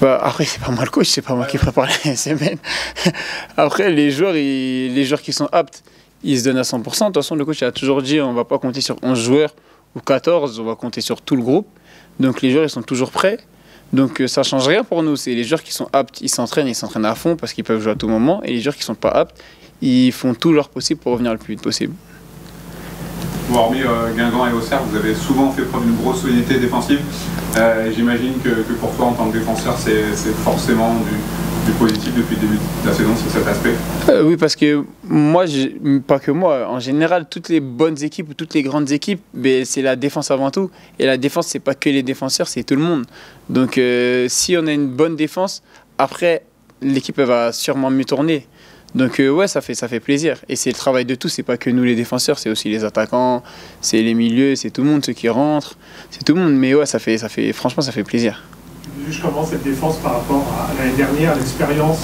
Après, c'est pas moi le coach, c'est pas moi qui prépare les semaines. Après, les joueurs qui sont aptes, ils se donnent à 100%. De toute façon, le coach a toujours dit on va pas compter sur 11 joueurs ou 14, on va compter sur tout le groupe. Donc les joueurs, ils sont toujours prêts. Donc ça change rien pour nous. C'est les joueurs qui sont aptes, ils s'entraînent à fond parce qu'ils peuvent jouer à tout moment. Et les joueurs qui sont pas aptes, ils font tout leur possible pour revenir le plus vite possible. Bon, hormis Guingamp et Auxerre, vous avez souvent fait preuve d'une grosse solidité défensive. J'imagine que pour toi, en tant que défenseur, c'est forcément du positif depuis le début de la saison, c'est cet aspect. Oui, parce que moi, pas que moi, en général, toutes les bonnes équipes ou toutes les grandes équipes, c'est la défense avant tout. Et la défense, c'est pas que les défenseurs, c'est tout le monde. Donc si on a une bonne défense, après, l'équipe va sûrement mieux tourner. Donc ouais, ça fait plaisir. Et c'est le travail de tous, c'est pas que nous les défenseurs, c'est aussi les attaquants, c'est les milieux, c'est tout le monde, ceux qui rentrent, c'est tout le monde. Mais ouais, franchement, ça fait plaisir. Juste comment cette défense par rapport à l'année dernière, l'expérience,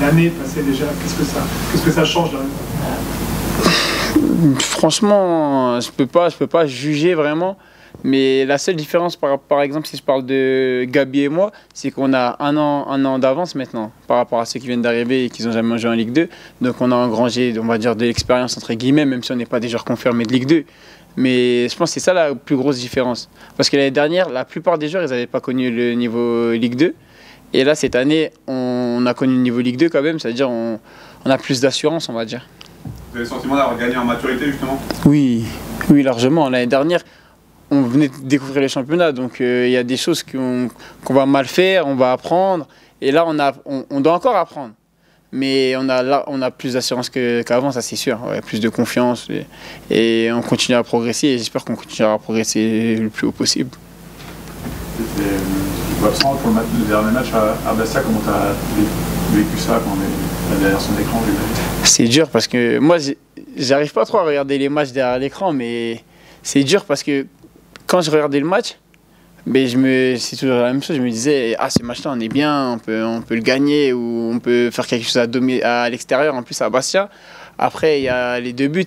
l'année passée déjà, qu'est-ce que ça change là? Franchement, je peux pas juger vraiment. Mais la seule différence, par exemple, si je parle de Gabi et moi, c'est qu'on a un an d'avance maintenant par rapport à ceux qui viennent d'arriver et qui n'ont jamais joué en Ligue 2. Donc on a engrangé, on va dire, de l'expérience entre guillemets, même si on n'est pas des joueurs confirmés de Ligue 2. Mais je pense que c'est ça la plus grosse différence. Parce que l'année dernière, la plupart des joueurs, ils n'avaient pas connu le niveau Ligue 2. Et là, cette année, on a connu le niveau Ligue 2 quand même, c'est-à-dire on a plus d'assurance, on va dire. Vous avez le sentiment d'avoir gagné en maturité, justement? Oui, largement. L'année dernière, on venait de découvrir le championnat, donc il y a des choses qu'on va mal faire, on va apprendre. Et là, on doit encore apprendre. Mais on a plus d'assurance qu'avant, ça c'est sûr. Ouais, plus de confiance. Et on continue à progresser. Et j'espère qu'on continuera à progresser le plus haut possible. Tu es absent pour le dernier match à Bastia. Comment tu as vécu ça quand on est derrière son écran? C'est dur parce que moi, j'arrive pas trop à regarder les matchs derrière l'écran. Mais c'est dur parce que quand je regardais le match, c'est toujours la même chose. Je me disais, ce match-là, on est bien, on peut le gagner ou on peut faire quelque chose à l'extérieur. En plus, à Bastia, après, il y a les 2 buts.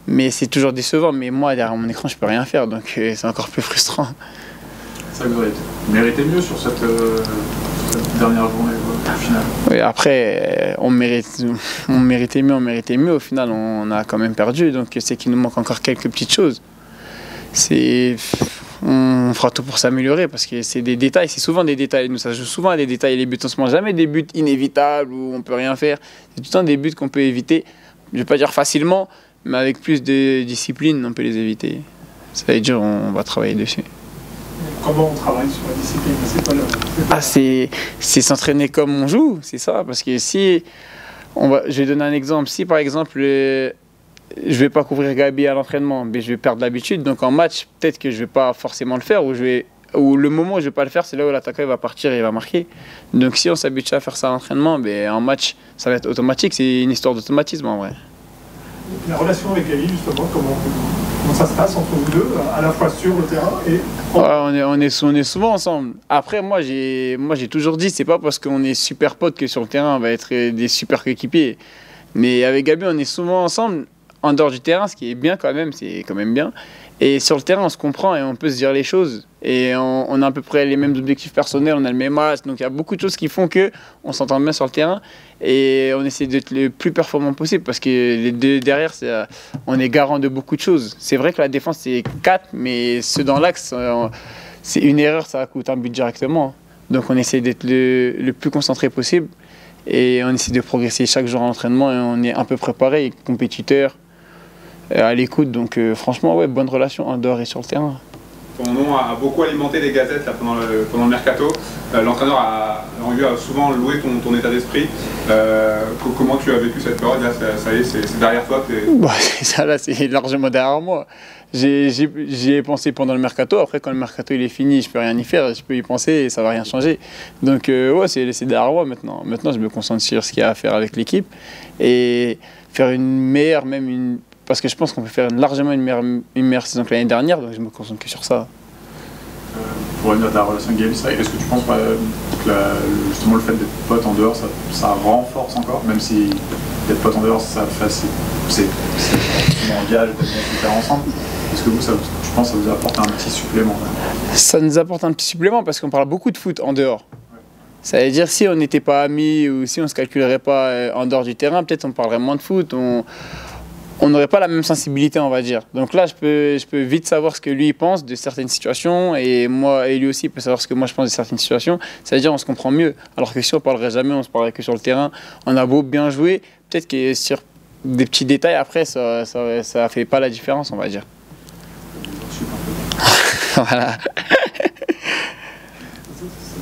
Mais c'est toujours décevant. Mais moi, derrière mon écran, je peux rien faire. Donc, c'est encore plus frustrant. Ça vous aurait mérité mieux sur cette dernière journée, au final? Oui, après, on méritait mieux. Au final, on a quand même perdu. Donc, c'est qu'il nous manque encore quelques petites choses. On fera tout pour s'améliorer parce que c'est des détails, c'est souvent des détails. Nous, ça joue souvent à des détails. Les buts, on se mange jamais des buts inévitables où on peut rien faire. C'est tout le temps des buts qu'on peut éviter. Je vais pas dire facilement, mais avec plus de discipline, on peut les éviter. Ça va être dur, on va travailler dessus. Comment on travaille sur la discipline? C'est s'entraîner comme on joue, c'est ça. Parce que je vais donner un exemple. Si par exemple, je vais pas couvrir Gabi à l'entraînement, mais je vais perdre l'habitude. Donc en match, peut-être que je vais pas forcément le faire, ou le moment où je vais pas le faire, c'est là où l'attaquant va partir et il va marquer. Donc si on s'habitue à faire ça à l'entraînement, en match, ça va être automatique. C'est une histoire d'automatisme en vrai. La relation avec Gabi, justement, comment ça se passe entre vous deux, à la fois sur le terrain et... On est souvent ensemble. Après, moi j'ai toujours dit, c'est pas parce qu'on est super potes que sur le terrain on va être des super coéquipiers. Mais avec Gabi, on est souvent ensemble. En dehors du terrain, ce qui est bien quand même, c'est quand même bien. Et sur le terrain, on se comprend et on peut se dire les choses. Et on a à peu près les mêmes objectifs personnels, on a le même âge. Donc il y a beaucoup de choses qui font qu'on s'entend bien sur le terrain. Et on essaie d'être le plus performant possible parce que les deux derrière, on est garant de beaucoup de choses. C'est vrai que la défense, c'est 4, mais ceux dans l'axe, c'est une erreur, ça coûte un but directement. Donc on essaie d'être le plus concentré possible. Et on essaie de progresser chaque jour à l'entraînement et on est un peu préparé, compétiteur, à l'écoute. Donc franchement, ouais, bonne relation en dehors et sur le terrain. Ton nom a beaucoup alimenté les gazettes là, pendant le mercato. L'entraîneur a souvent loué ton état d'esprit. Comment tu as vécu cette période? Là, ça y est, c'est derrière toi. Ça là, c'est largement derrière moi. J'y ai pensé pendant le mercato. Après, quand le mercato il est fini, je peux rien y faire. Je peux y penser et ça va rien changer. Donc ouais, c'est derrière moi maintenant. Maintenant, je me concentre sur ce qu'il y a à faire avec l'équipe et faire une meilleure, parce que je pense qu'on peut faire largement une meilleure saison que l'année dernière, donc je me concentre que sur ça. Pour revenir à ta relation avec Gabi, est-ce que tu penses que justement le fait d'être pote en dehors, ça renforce encore, même si d'être pote en dehors, c'est un gage de faire ensemble? Est-ce que je pense que ça vous apporte un petit supplément? Ça nous apporte un petit supplément parce qu'on parle beaucoup de foot en dehors. Ça veut dire si on n'était pas amis ou si on ne se calculerait pas en dehors du terrain, peut-être on parlerait moins de foot, on n'aurait pas la même sensibilité, on va dire. Donc là, je peux vite savoir ce que lui pense de certaines situations et moi et lui aussi peut savoir ce que moi je pense de certaines situations. Ça veut dire on se comprend mieux. Alors que si on parlerait jamais, on se parlerait que sur le terrain, on a beau bien jouer, peut-être que sur des petits détails après, ça fait pas la différence, on va dire. Voilà.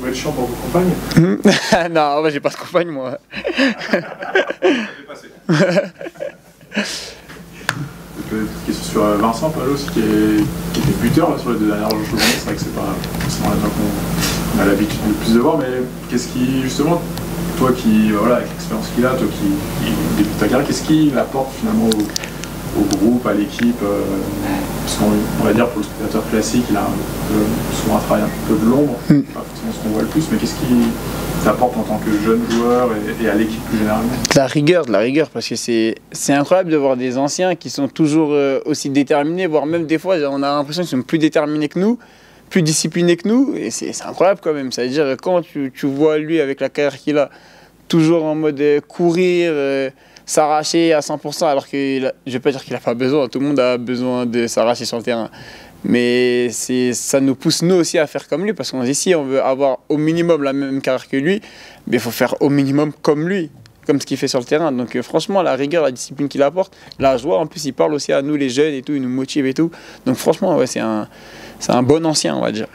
Ça doit être chiant pour vos compagnes. Non, moi j'ai pas de compagne, moi. Petite question sur Vincent Palos qui était buteur là, sur les 2 dernières journées. C'est vrai que c'est pas forcément là qu'on a l'habitude de plus de voir, mais qu'est-ce qui, justement, toi qui, voilà, avec l'expérience qu'il a, toi qui débute ta carrière, qu'est-ce qu'il apporte finalement au groupe, à l'équipe parce qu'on va dire pour le spectateur classique, il a souvent un travail un peu de l'ombre, pas forcément ce qu'on voit le plus, mais qu'est-ce qui t'apporte en tant que jeune joueur et à l'équipe plus généralement? De la rigueur, parce que c'est incroyable de voir des anciens qui sont toujours aussi déterminés, voire même des fois on a l'impression qu'ils sont plus déterminés que nous, plus disciplinés que nous, et c'est incroyable quand même. Ça veut dire quand tu vois lui avec la carrière qu'il a, toujours en mode courir, s'arracher à 100%, alors que je ne vais pas dire qu'il n'a pas besoin, tout le monde a besoin de s'arracher sur le terrain. Mais ça nous pousse nous aussi à faire comme lui, parce qu'on dit si on veut avoir au minimum la même carrière que lui, il faut faire au minimum comme lui, comme ce qu'il fait sur le terrain. Donc franchement, la rigueur, la discipline qu'il apporte, la joie, en plus il parle aussi à nous les jeunes et tout, il nous motive et tout. Donc franchement, ouais, c'est un bon ancien, on va dire.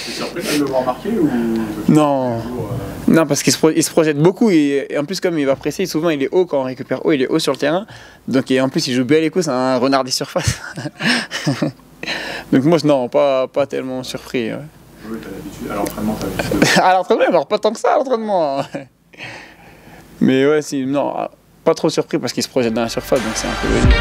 T'es surpris de le voir marquer ou... Non. Non, parce qu'il se projette beaucoup et en plus comme il va presser, souvent il est haut quand on récupère haut, il est haut sur le terrain. Donc et en plus il joue bien les coups, c'est un renard des surfaces. Donc moi non, pas tellement surpris. Ouais. Oui, t'as l'habitude. À l'entraînement, t'as l'habitude. À l'entraînement, alors pas tant que ça à l'entraînement. Mais ouais, non, pas trop surpris parce qu'il se projette dans la surface, donc c'est un peu logique.